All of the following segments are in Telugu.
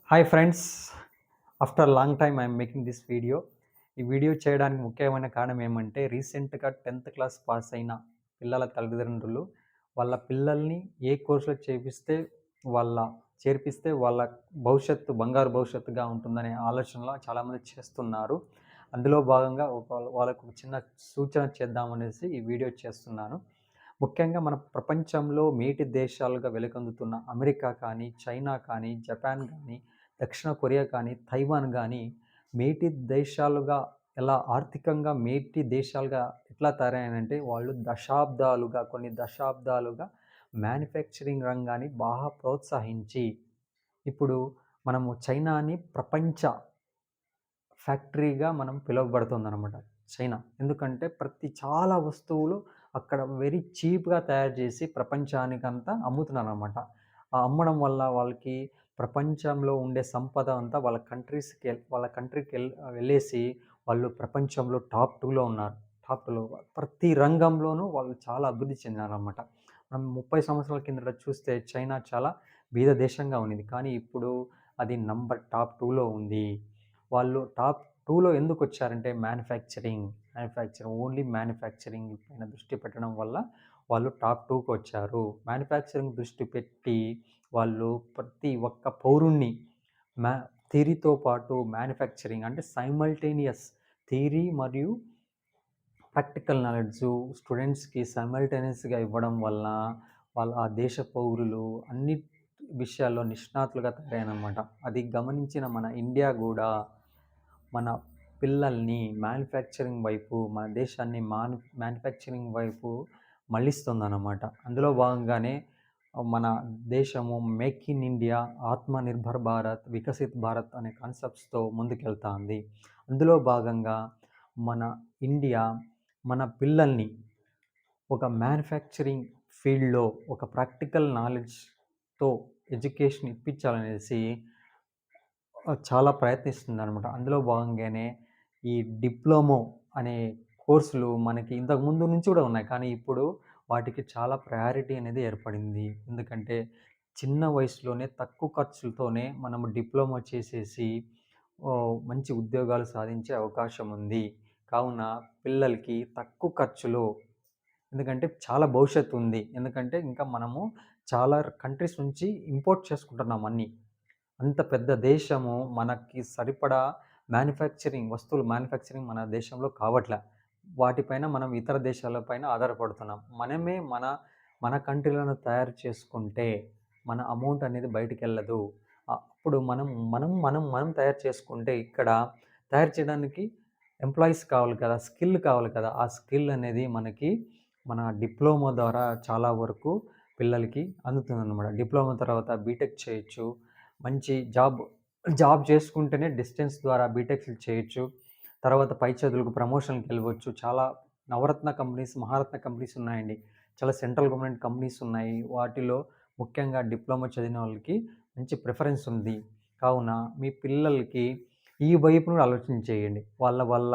Hi friends, after long time I'm making this video. ఈ వీడియో చేయడానికి ముఖ్యమైన కారణం ఏమంటే, రీసెంట్గా 10th క్లాస్ పాస్ అయిన పిల్లల తల్లిదండ్రులు వాళ్ళ పిల్లల్ని ఏ కోర్సులో వాళ్ళ చేర్పిస్తే వాళ్ళ భవిష్యత్తు బంగారు భవిష్యత్తుగా ఉంటుందనే ఆలోచనలో చాలామంది చేస్తున్నారు. అందులో భాగంగా వాళ్ళకు ఒక చిన్న సూచన చేద్దామనేసి ఈ వీడియో చేస్తున్నాను. ముఖ్యంగా మన ప్రపంచంలో మేటి దేశాలుగా వెలుగొందుతున్న అమెరికా కానీ, చైనా కానీ, జపాన్ కానీ, దక్షిణ కొరియా కానీ, తైవాన్ కానీ మేటి దేశాలుగా ఎలా ఆర్థికంగా మేటి దేశాలుగా ఎట్లా తయారయ్యాయంటే, వాళ్ళు కొన్ని దశాబ్దాలుగా మ్యానుఫ్యాక్చరింగ్ రంగాన్ని బాగా ప్రోత్సహించి, ఇప్పుడు మనము చైనాని ప్రపంచ ఫ్యాక్టరీగా మనం పిలువబడుతుందనమాట చైనా. ఎందుకంటే చాలా వస్తువులు అక్కడ వెరీ చీప్‌గా తయారు చేసి ప్రపంచానికంతా అమ్ముతున్నారనమాట. ఆ అమ్మడం వల్ల వాళ్ళకి ప్రపంచంలో ఉండే సంపద అంతా వాళ్ళ కంట్రీకి వెళ్ళేసి వాళ్ళు ప్రపంచంలో టాప్ 2లో ఉన్నారు. టాప్ 2లో ప్రతి రంగంలోనూ వాళ్ళు చాలా అభివృద్ధి చెందారనమాట. మనం 30 సంవత్సరాల కిందట చూస్తే చైనా చాలా బీద దేశంగా ఉండింది. కానీ ఇప్పుడు అది టాప్ 2లో ఉంది. వాళ్ళు టాప్ 2లో ఎందుకొచ్చారంటే ఓన్లీ మ్యానుఫ్యాక్చరింగ్ పైన దృష్టి పెట్టడం వల్ల వాళ్ళు టాప్ 2కొచ్చారు. మ్యానుఫ్యాక్చరింగ్ దృష్టి పెట్టి వాళ్ళు ప్రతి ఒక్క పౌరుడిని థియరీతో పాటు మ్యానుఫ్యాక్చరింగ్ అంటే సైమల్టేనియస్ థియరీ మరియు ప్రాక్టికల్ నాలెడ్జు స్టూడెంట్స్‌కి సైమల్టేనియస్‌గా ఇవ్వడం వల్ల ఆ దేశ పౌరులు అన్ని విషయాల్లో నిష్ణాతులుగా తయారయ్యారనమాట. అది గమనించిన మన ఇండియా గూడా మన పిల్లల్ని మన దేశాన్ని మ్యానుఫ్యాక్చరింగ్ వైపు మళ్ళిస్తుందన్నమాట. అందులో భాగంగానే మన దేశము make in India, Atmanirbhar Bharat, Viksit Bharat అనే కాన్సెప్ట్స్‌తో ముందుకెళ్తాంది. అందులో భాగంగా మన ఇండియా మన పిల్లల్ని ఒక మ్యానుఫ్యాక్చరింగ్ ఫీల్డ్‌లో ఒక ప్రాక్టికల్ నాలెడ్జ్‌తో ఎడ్యుకేషన్ ఇప్పించాలనేసి చాలా ప్రయత్నిస్తుందనమాట. అందులో భాగంగానే ఈ డిప్లొమో అనే కోర్సులు మనకి ఇంతకుముందు నుంచి కూడా ఉన్నాయి. కానీ ఇప్పుడు వాటికి చాలా ప్రయారిటీ అనేది ఏర్పడింది. ఎందుకంటే చిన్న వయసులోనే తక్కువ ఖర్చులతోనే మనము డిప్లొమా చేసేసి మంచి ఉద్యోగాలు సాధించే అవకాశం ఉంది. కావున పిల్లలకి తక్కువ ఖర్చులో, ఎందుకంటే చాలా భవిష్యత్తు ఉంది. ఎందుకంటే ఇంకా మనము చాలా కంట్రీస్ నుంచి ఇంపోర్ట్ చేసుకుంటున్నాం అన్నీ. అంత పెద్ద దేశము మనకి సరిపడా వస్తువులు మ్యానుఫ్యాక్చరింగ్ మన దేశంలో కావట్లే. వాటిపైన మనం ఇతర దేశాల పైన ఆధారపడుతున్నాం. మనమే మన కంట్రీలోనే తయారు చేసుకుంటే మన అమౌంట్ అనేది బయటికెళ్ళదు. అప్పుడు మనం తయారు చేసుకుంటే ఇక్కడ తయారు చేయడానికి ఎంప్లాయీస్ కావాలి కదా! స్కిల్ కావాలి కదా! ఆ స్కిల్ అనేది మనకి మన డిప్లొమా ద్వారా చాలా వరకు పిల్లలకి అందుతుందన్నమాట. డిప్లొమా తర్వాత బీటెక్ చేయొచ్చు. మంచి జాబ్ చేసుకుంటేనే డిస్టెన్స్ ద్వారా బీటెక్‌లు చేయొచ్చు. తర్వాత పై చదువులకు ప్రమోషన్‌కి వెళ్ళవచ్చు. చాలా నవరత్న కంపెనీస్, మహారత్న కంపెనీస్ ఉన్నాయండి. చాలా సెంట్రల్ గవర్నమెంట్ కంపెనీస్ ఉన్నాయి. వాటిలో ముఖ్యంగా డిప్లొమా చదివిన వాళ్ళకి మంచి ప్రిఫరెన్స్ ఉంది. కావున మీ పిల్లలకి ఈ వైపు కూడా ఆలోచన చేయండి. వాళ్ళ వాళ్ళ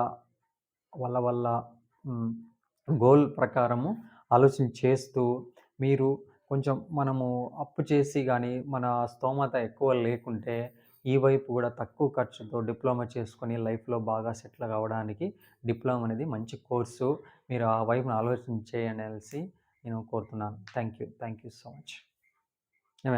వాళ్ళ వాళ్ళ హ్మ్. గోల్ ప్రకారము ఆలోచన చేస్తూ మీరు కొంచెం మనము అప్పు చేసి గానీ, మన స్తోమత ఎక్కువ లేకుంటే, ఈ వైపు గూడా తక్కువ ఖర్చుతో డిప్లొమా చేసుకొని లైఫ్‌లో బాగా సెటిల్ కావడానికి డిప్లొమా అనేది మంచి కోర్సు. మీరు ఆ వైపున ఆలోచన చేయండనేసి నేను కోరుతున్నాను. Thank you so much.